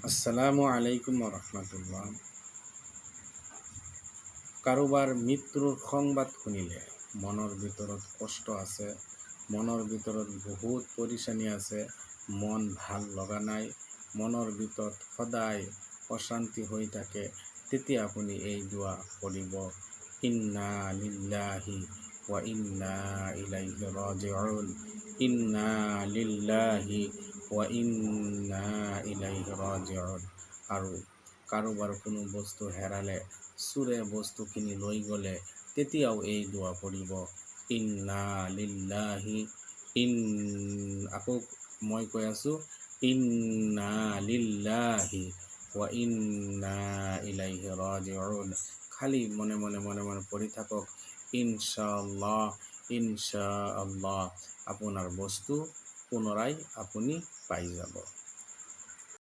আসসালামু আলাইকুম ৰহমতুল্লাহ। কাৰোবাৰ মৃত্যুৰ সংবাদ শুনিলে মনৰ ভিতৰত কষ্ট আছে, মনৰ ভিতৰত বহুত পৰিশানি আছে, মন ভাল লগা নাই, মনৰ ভিতৰত সদায় অশান্তি হৈ থাকে, তেতিয়া আপুনি এই দোৱা পঢ়িব। ইন্না লিল্লাহি ওয়া ইন্না ইলাইহি ৰাজিউন। ইন্না লিল্লাহি ওয়া ইন্না ইলাইহি ৰাজিউন। আৰু কাৰোবাৰ কোনো বস্তু হেৰালে, চোৰে বস্তুখিনি লৈ গ'লে, তেতিয়াও এই দোৱা পঢ়িব। ইন্না লিল্লাহি আকৌ মই কৈ আছোঁ, ইন্না লিল্লাহি ওয়া ইন্না ইলাইহি ৰাজিউন। খালি মনে মনে পঢ়ি থাকক। ইনশাআল্লাহ ইনশাআল্লাহ আপোনাৰ বস্তু পুনৰাই আপুনি পাই যাব।